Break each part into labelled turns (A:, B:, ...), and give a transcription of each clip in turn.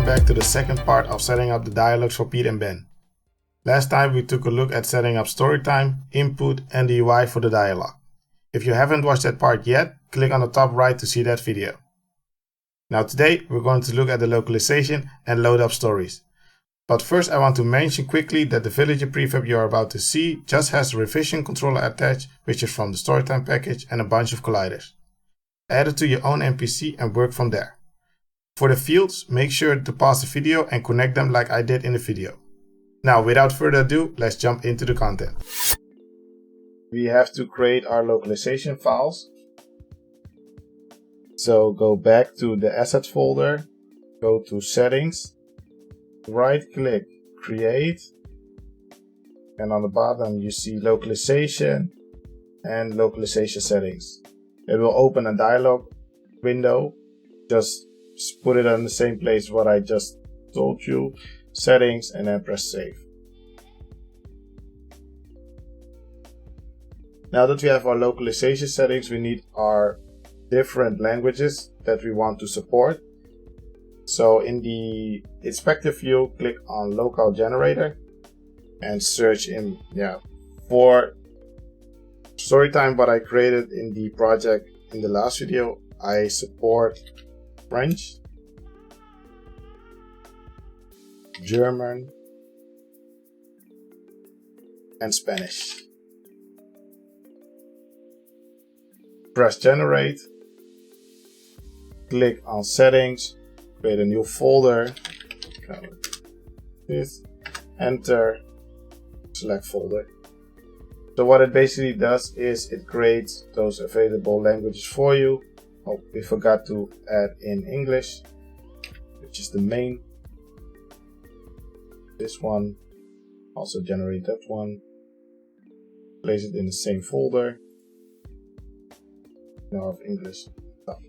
A: welcome back to the second part of setting up the dialogues for Pete and Ben. Last time we took a look at setting up storytime, input and the UI for the dialogue. If you haven't watched that part yet, click on the top right to see that video. Now today we're going to look at the localization and load up stories. But first I want to mention quickly that the villager prefab you are about to see just has a revision controller attached, which is from the storytime package, and a bunch of colliders. Add it to your own NPC and work from there. For the fields, make sure to pause the video and connect them like I did in the video. Now without further ado, let's jump into the content. We have to create our localization files. So go back to the assets folder, go to settings, right click, create, and on the bottom you see localization and localization settings. It will open a dialog window. Just put it on the same place what I just told you, settings, and then press save. Now that we have our localization settings, we need our different languages that we want to support. So in the inspector view, click on local generator and search in for storytime what I created in the project in the last video. I support French, German, and Spanish. Press generate, click on settings, create a new folder, this, enter, select folder. So what it basically does is it creates those available languages for you. Oh, we forgot to add in English, which is the main. This one, also generate that one, place it in the same folder. Now of English stuff.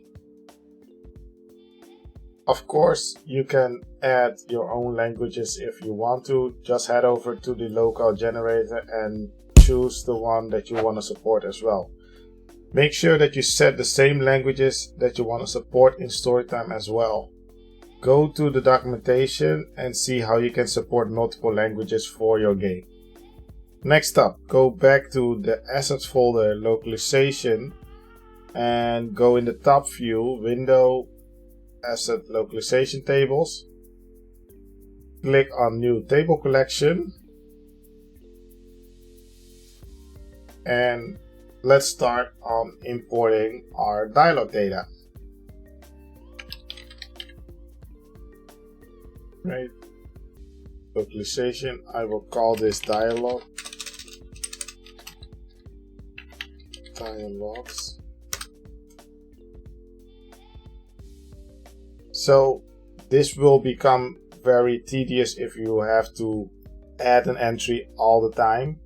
A: Of course, you can add your own languages if you want to. Just head over to the local generator and choose the one that you want to support as well. Make sure that you set the same languages that you want to support in storytime as well. Go to the documentation and see how you can support multiple languages for your game. Next up, go back to the assets folder, localization, and go in the top view, window, asset localization tables. Click on new table collection. And let's start on importing our dialogue data. Right. Localization, I will call this dialogues. So this will become very tedious if you have to add an entry all the time.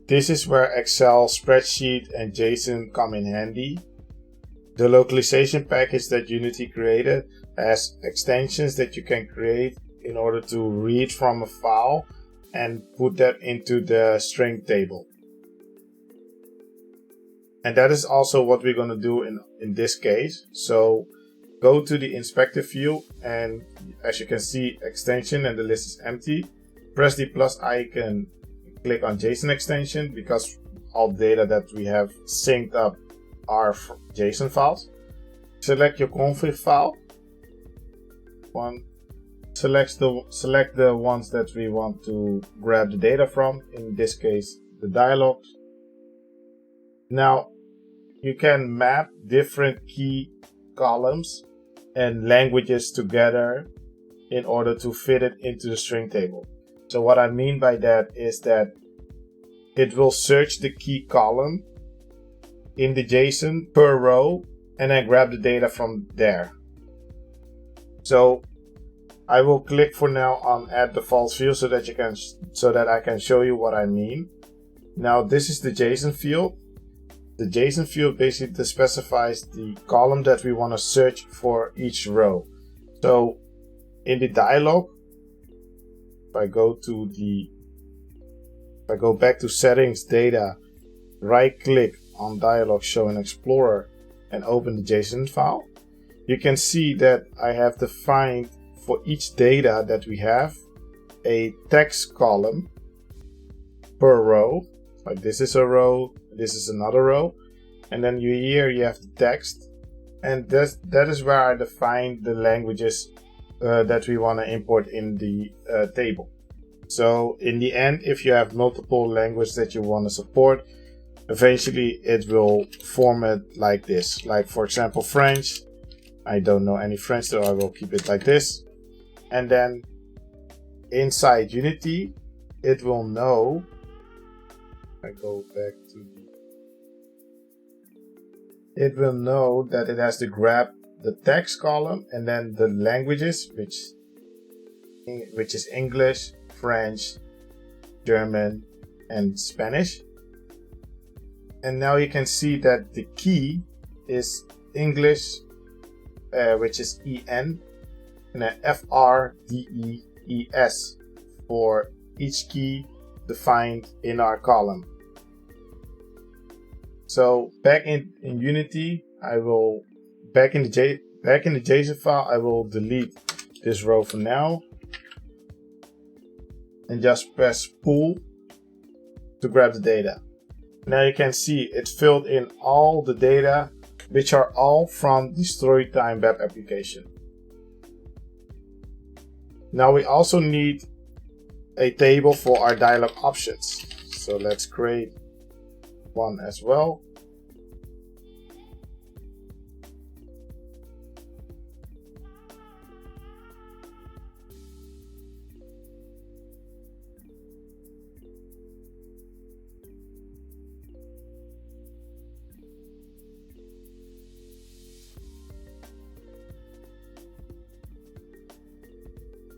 A: This is where Excel, spreadsheet, and JSON come in handy. The localization package that Unity created has extensions that you can create in order to read from a file and put that into the string table. And that is also what we're going to do in this case. So go to the inspector view, and as you can see, extension, and the list is empty. Press the plus icon, click on JSON extension, because all data that we have synced up are JSON files. Select your config file. Select the ones that we want to grab the data from, in this case the dialogues. Now you can map different key columns and languages together in order to fit it into the string table. So what I mean by that is that it will search the key column in the JSON per row and then grab the data from there. So I will click for now on add default field so that I can show you what I mean. Now this is the JSON field. The JSON field basically specifies the column that we want to search for each row. So in the dialog, if I go back to settings, data, right click on dialog, show in Explorer, and open the JSON file, you can see that I have defined for each data that we have a text column per row. Like this is a row, this is another row, and then here you have the text, and that is where I define the languages that we want to import in the table. So in the end, if you have multiple languages that you want to support, eventually it will format like this. Like for example, French. I don't know any French, so I will keep it like this. And then inside Unity, it will know. I go back to it will know that it has to grab the text column and then the languages, which is English, French, German, and Spanish. And now you can see that the key is English, which is EN, and then FRDEES for each key defined in our column. So back in Unity, I will back in the JSON file, I will delete this row for now and just press pull to grab the data. Now you can see it filled in all the data, which are all from the Storytime web application. Now we also need a table for our dialog options. So let's create one as well.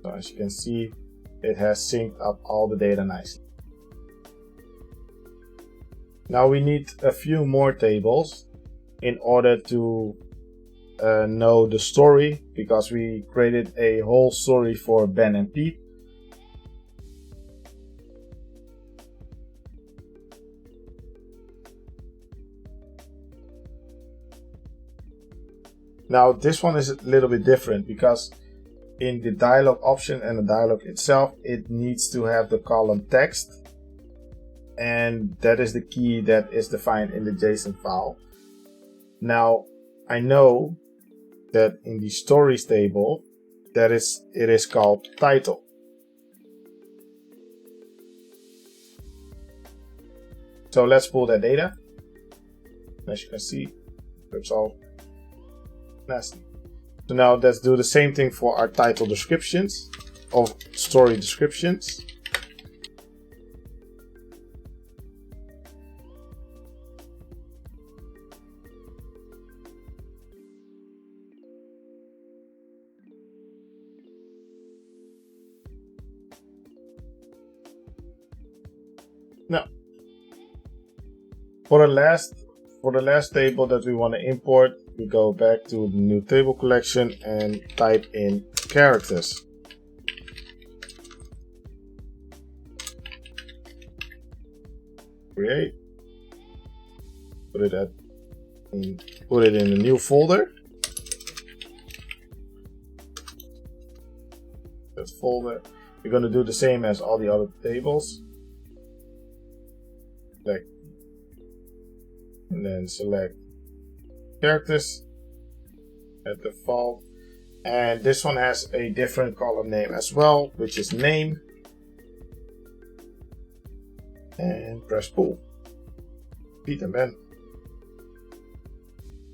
A: So as you can see, it has synced up all the data nicely. Now we need a few more tables in order to know the story, because we created a whole story for Ben and Pete. Now this one is a little bit different, because in the dialog option and the dialog itself, it needs to have the column text, and that is the key that is defined in the JSON file. Now I know that in the stories table it is called title. So let's pull that data. As you can see, it's all nasty. So now let's do the same thing for our title descriptions of story descriptions. Now, for the last table that we want to import, we go back to the new table collection and type in characters. Create. Put it in a new folder. That folder. We're going to do the same as all the other tables. Select, and then select characters at default, and this one has a different column name as well, which is name, and press pull. Pete and Ben.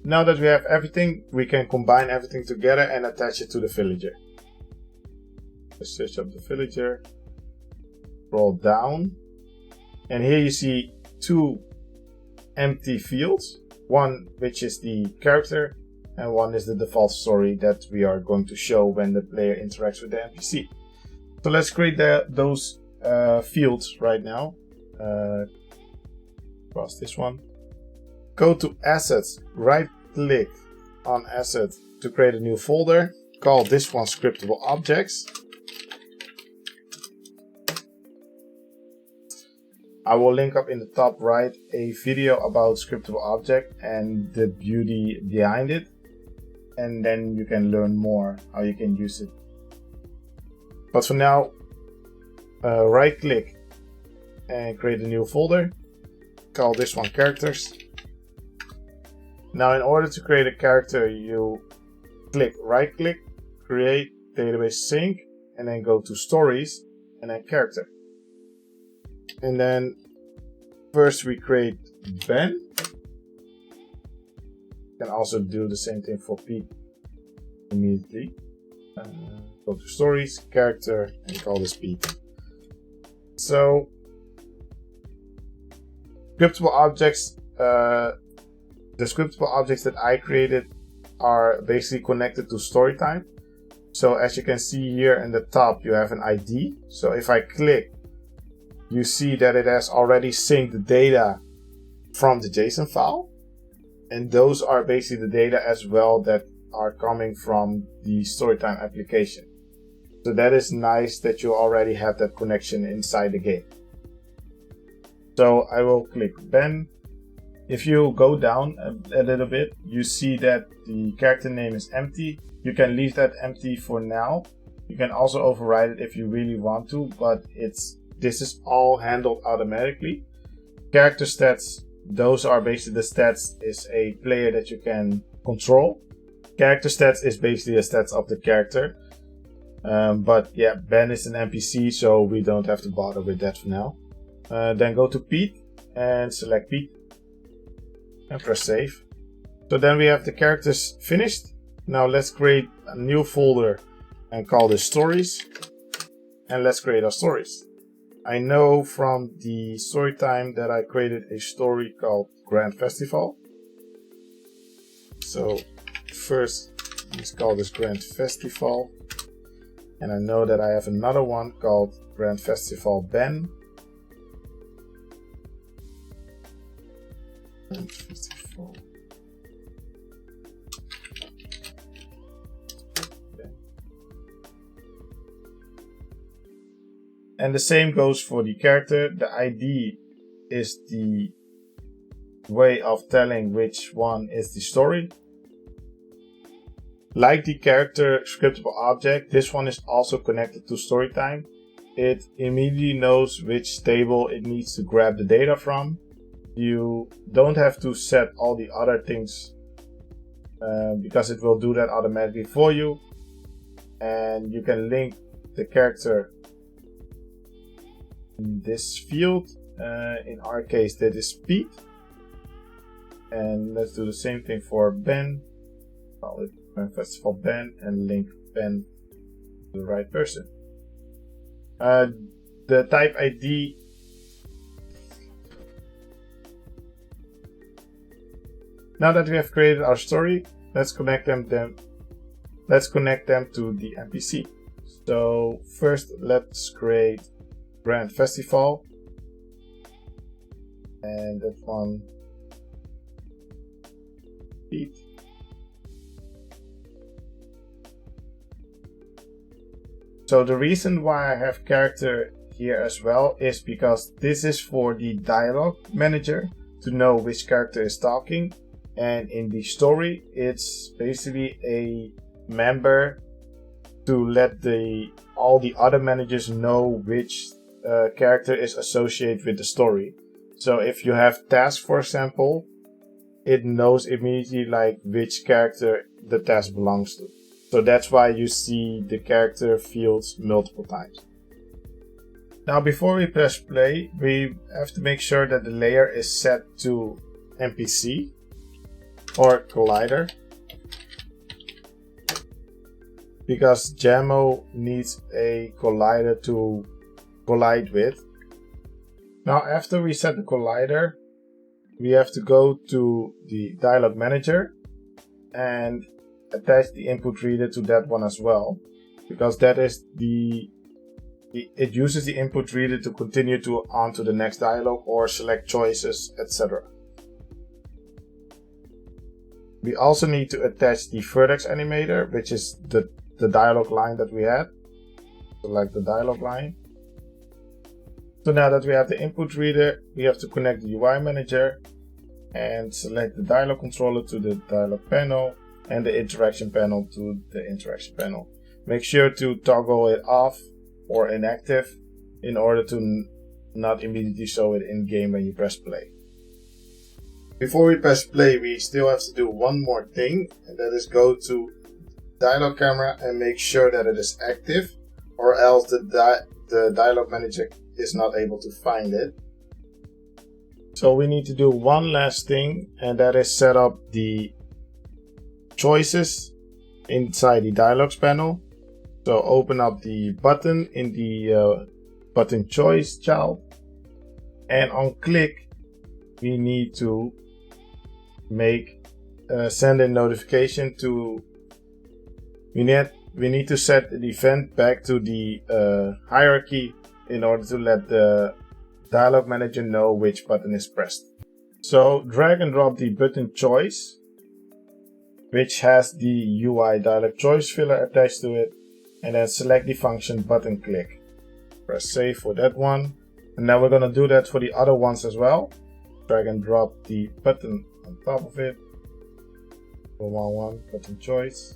A: Now that we have everything, we can combine everything together and attach it to the villager. Let's search up the villager, scroll down, and here you see two empty fields. One which is the character, and one is the default story that we are going to show when the player interacts with the NPC. So let's create those fields right now. Cross this one. Go to Assets, right click on Asset to create a new folder. Call this one Scriptable Objects. I will link up in the top right a video about Scriptable Object and the beauty behind it, and then you can learn more how you can use it But for now, right click and create a new folder. Call this one characters. Now in order to create a character, you right click, create database sync, and then go to stories and then character. And then first we create Ben. You can also do the same thing for Pete immediately. Go to stories, character, and call this Pete. So scriptable objects, the scriptable objects that I created are basically connected to storytime. So as you can see here in the top, you have an ID. So if I click, you see that it has already synced the data from the JSON file. And those are basically the data as well that are coming from the storytime application. So that is nice that you already have that connection inside the game. So I will click Ben. If you go down a little bit, you see that the character name is empty. You can leave that empty for now. You can also override it if you really want to, but this is all handled automatically. Character stats, those are basically the stats is a player that you can control. Character stats is basically the stats of the character. But yeah, Ben is an NPC, so we don't have to bother with that for now. Then go to Pete and select Pete and press save. So then we have the characters finished. Now let's create a new folder and call this stories. And let's create our stories. I know from the story time that I created a story called Grand Festival. So first let's call this Grand Festival. And I know that I have another one called Grand Festival Ben. Grand Festival Ben. And the same goes for the character. The ID is the way of telling which one is the story. Like the character scriptable object, this one is also connected to storytime. It immediately knows which table it needs to grab the data from. You don't have to set all the other things because it will do that automatically for you. And you can link the character in this field. In our case, that is Pete. And let's do the same thing for Ben. Call it Festival Ben and link Ben to the right person. The type ID now that we have created our story, let's connect them to the NPC. So first let's create Grand Festival, and that one Pete. So the reason why I have character here as well is because this is for the dialogue manager to know which character is talking, and in the story it's basically a member to let all the other managers know which character is associated with the story. So if you have tasks, for example, it knows immediately like which character the task belongs to. So that's why you see the character fields multiple times. Now before we press play, we have to make sure that the layer is set to NPC or collider, because Jammo needs a collider to collide with. Now after we set the collider, we have to go to the dialog manager and attach the input reader to that one as well, because that is it uses the input reader to continue on to the next dialog or select choices, etc. We also need to attach the vertex animator, which is the dialog line that we had. Select the dialog line. So now that we have the input reader, we have to connect the UI manager and select the dialog controller to the dialog panel and the interaction panel to the interaction panel. Make sure to toggle it off or inactive in order to not immediately show it in game when you press play. Before we press play, we still have to do one more thing, and that is go to dialog camera and make sure that it is active, or else the dialog manager is not able to find it. So we need to do one last thing, and that is set up the choices inside the dialogs panel. So open up the button in the button choice child, and on click we need to make send a notification to we need to set the event back to the hierarchy in order to let the dialog manager know which button is pressed. So drag and drop the button choice, which has the UI dialog choice filler attached to it, and then select the function button click. Press save for that one, and now we're going to do that for the other ones as well. Drag and drop the button on top of it. 1 button choice.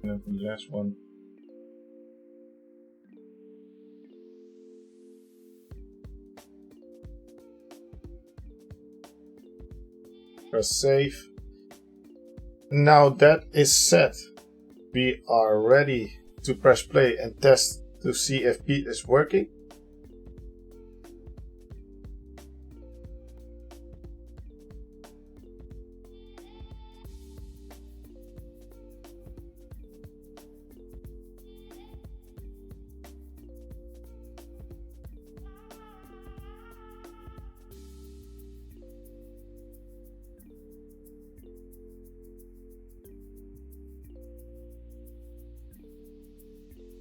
A: And then for the last one, press save. Now that is set, we are ready to press play and test to see if Pete is working.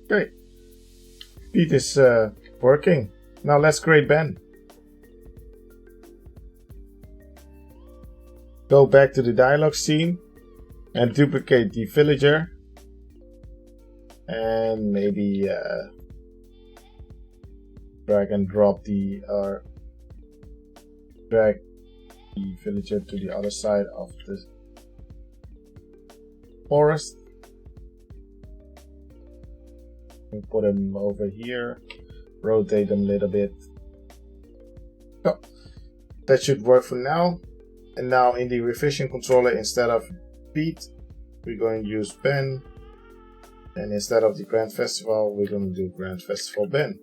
A: Great. Pete is working. Now let's create Ben. Go back to the dialog scene and duplicate the villager. And maybe drag and drop drag the villager to the other side of the forest. Put them over here, rotate them a little bit. So that should work for now. And now in the revision controller, instead of Pete, we're going to use Ben, and instead of the Grand Festival, we're going to do Grand Festival Ben.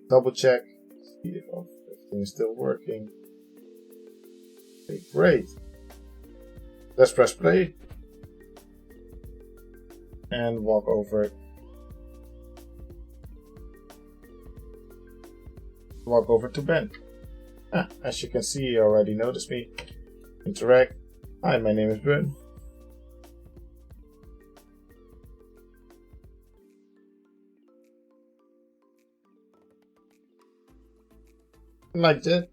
A: Double check, see if everything is still working. Okay, great. Let's press play and walk over to Ben. As you can see, you already noticed me. Interact. Hi, my name is Ben. Like that.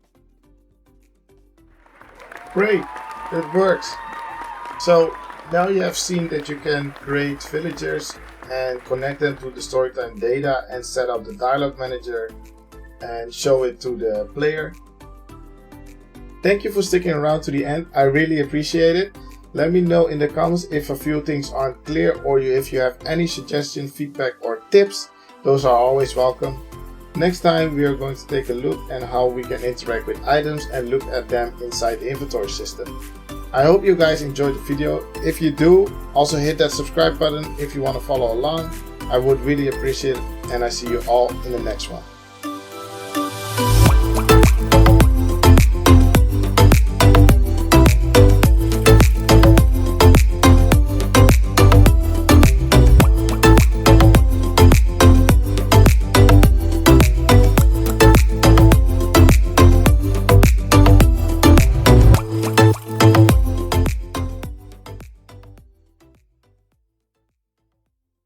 A: Great, it works. So now you have seen that you can create villagers and connect them to the storytime data and set up the dialog manager and show it to the player. Thank you for sticking around to the end. I really appreciate it. Let me know in the comments if a few things aren't clear, or if you have any suggestion, feedback or tips. Those are always welcome. Next time we are going to take a look at how we can interact with items and look at them inside the inventory system. I hope you guys enjoyed the video. If you do, also hit that subscribe button if you want to follow along. I would really appreciate it, and I see you all in the next one.